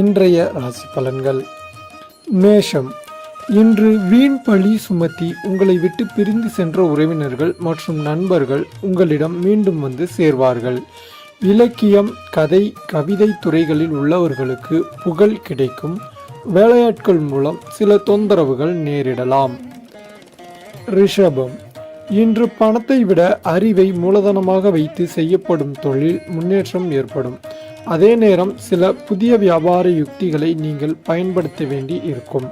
இன்றைய ராசி பலன்கள். மேஷம். இன்று வீண் பழி சுமத்தி உங்களை விட்டு பிரிந்து சென்ற உறவினர்கள் மற்றும் நண்பர்கள் உங்களிடம் மீண்டும் வந்து சேர்வார்கள். இலக்கியம், கதை, கவிதை துறைகளில் உள்ளவர்களுக்கு புகழ் கிடைக்கும். வேலையாட்கள் மூலம் சில தொந்தரவுகள் நேரிடலாம். ரிஷபம். இன்று பணத்தை விட அறிவை மூலதனமாக வைத்து செய்யப்படும் தொழில் முன்னேற்றம் ஏற்படும். அதே நேரம் சில புதிய வியாபார யுக்திகளை நீங்கள் பயன்படுத்த வேண்டி இருக்கும்.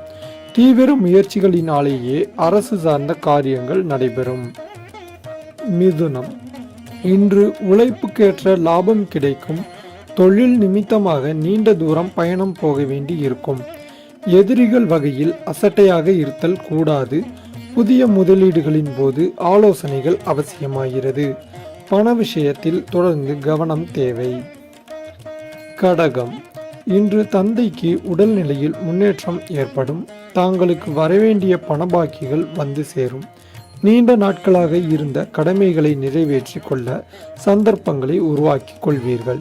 தீவிர முயற்சிகளினாலேயே அரசு சார்ந்த காரியங்கள் நடைபெறும். மிதுனம். இன்று உழைப்புக்கேற்ற லாபம் கிடைக்கும். தொழில் நிமித்தமாக நீண்ட தூரம் பயணம் போக வேண்டி இருக்கும். எதிரிகள் வகையில் அசட்டையாக இருத்தல் கூடாது. புதிய முதலீடுகளின் போது ஆலோசனைகள் அவசியமாகிறது. பண விஷயத்தில் தொடர்ந்து கவனம் தேவை. கடகம். இன்று தந்தைக்கு உடல்நிலையில் முன்னேற்றம் ஏற்படும். தாங்களுக்கு வரவேண்டிய பணபாக்கிகள் வந்து சேரும். நீண்ட நாட்களாக இருந்த கடமைகளை நிறைவேற்றி கொள்ள சந்தர்ப்பங்களை உருவாக்கி கொள்வீர்கள்.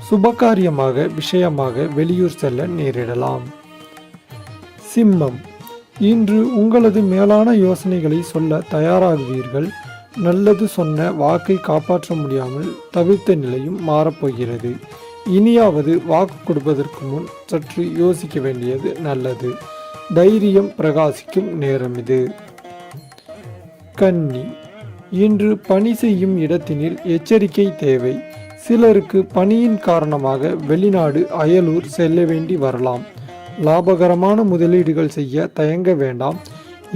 சுபகாரியமாக விஷயமாக வெளியூர் செல்ல நேரிடலாம். சிம்மம். இன்று உங்களது மேலான யோசனைகளை சொல்ல தயாராகுவீர்கள். நல்லது சொன்ன வாக்கை காப்பாற்ற முடியாமல் தவிர்த்த நிலையும் மாறப்போகிறது. இனியாவது வாக்கு கொடுப்பதற்கு முன் சற்று யோசிக்க வேண்டியது நல்லது. தைரியம் பிரகாசிக்கும் நேரம் இது. கன்னி. இன்று பணி செய்யும் இடத்தினில் எச்சரிக்கை தேவை. சிலருக்கு பணியின் காரணமாக வெளிநாடு, அயலூர் செல்ல வேண்டி வரலாம். லாபகரமான முதலீடுகள் செய்ய தயங்க வேண்டாம்.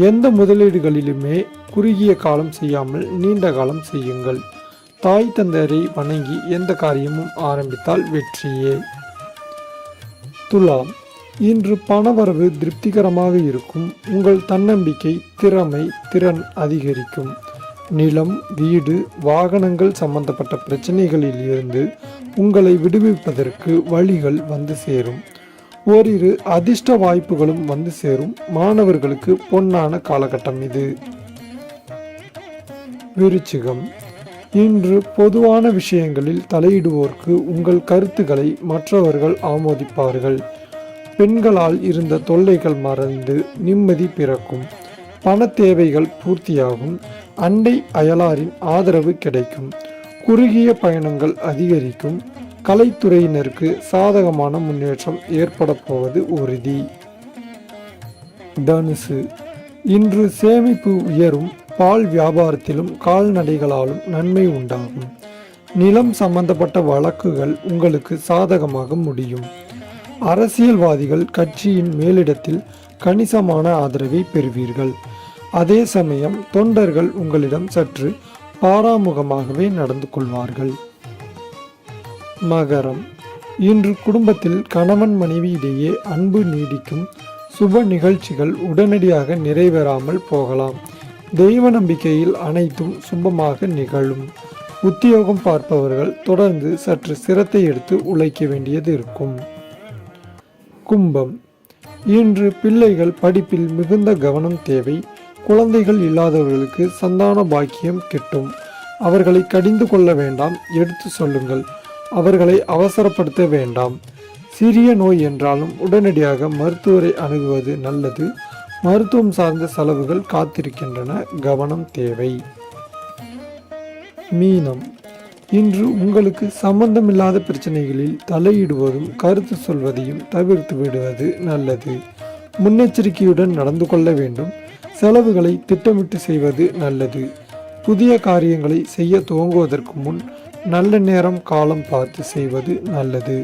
எந்த முதலீடுகளிலுமே குறுகிய காலம் செய்யாமல் நீண்ட காலம் செய்யுங்கள். தாய் தந்தையரை வணங்கி எந்த காரியமும் ஆரம்பித்தால் வெற்றியே. துலாம். இன்று பணவரவு திருப்திகரமாக இருக்கும். உங்கள் தன்னம்பிக்கை, திறன் அதிகரிக்கும். நிலம், வீடு, வாகனங்கள் சம்பந்தப்பட்ட பிரச்சனைகளில் இருந்து உங்களை விடுவிப்பதற்கு வழிகள் வந்து சேரும். ஓரிரு அதிர்ஷ்ட வாய்ப்புகளும் வந்து சேரும். மாணவர்களுக்கு பொன்னான காலகட்டம் இது. விருச்சிகம். இன்று பொதுவான விஷயங்களில் தலையிடுவோருக்கு உங்கள் கருத்துக்களை மற்றவர்கள் ஆமோதிப்பார்கள். பெண்களால் இருந்த தொல்லைகள் மறந்து நிம்மதி பிறக்கும். பண தேவைகள் பூர்த்தியாகும். அண்டை அயலாரின் ஆதரவு கிடைக்கும். குறுகிய பயணங்கள் அதிகரிக்கும். கலைத்துறையினருக்கு சாதகமான முன்னேற்றம் ஏற்பட போவது உறுதி. தனுசு. இன்று சேமிப்பு உயரும். பால் வியாபாரத்திலும் கால்நடைகளாலும் நன்மை உண்டாகும். நிலம் சம்பந்தப்பட்ட வழக்குகள் உங்களுக்கு சாதகமாக முடியும். அரசியல்வாதிகள் கட்சியின் மேலிடத்தில் கணிசமான ஆதரவை பெறுவீர்கள். அதே சமயம் தொண்டர்கள் உங்களிடம் சற்று பாராமுகமாகவே நடந்து கொள்வார்கள். மகரம். இன்று குடும்பத்தில் கணவன் மனைவியிடையே அன்பு நீடிக்கும். சுப நிகழ்ச்சிகள் உடனடியாக நிறைவேறாமல் போகலாம். தெய்வ நம்பிக்கையில் அனைத்தும் சுபமாக நிகழும். உத்தியோகம் பார்ப்பவர்கள் தொடர்ந்து சற்று சிரத்தை எடுத்து உழைக்க வேண்டியது இருக்கும். கும்பம். இன்று பிள்ளைகள் படிப்பில் மிகுந்த கவனம் தேவை. குழந்தைகள் இல்லாதவர்களுக்கு சந்தான பாக்கியம் கிட்டும். அவர்களை கடிந்து கொள்ள வேண்டாம், எடுத்து சொல்லுங்கள். அவர்களை அவசரப்படுத்த வேண்டாம். சிறிய நோய் என்றாலும் உடனடியாக மருத்துவரை அணுகுவது நல்லது. மருத்துவம் சார்ந்த செலவுகள் காத்திருக்கின்றன, கவனம் தேவை. மீனம். இன்று உங்களுக்கு சம்பந்தமில்லாத பிரச்சனைகளில் தலையிடுவதும் கருத்து சொல்வதையும் தவிர்த்து விடுவது நல்லது. முன்னெச்சரிக்கையுடன் நடந்து கொள்ள வேண்டும். செலவுகளை திட்டமிட்டு செய்வது நல்லது. புதிய காரியங்களை செய்ய துவங்குவதற்கு முன் நல்ல நேரம் காலம் பார்த்து செய்வது நல்லது.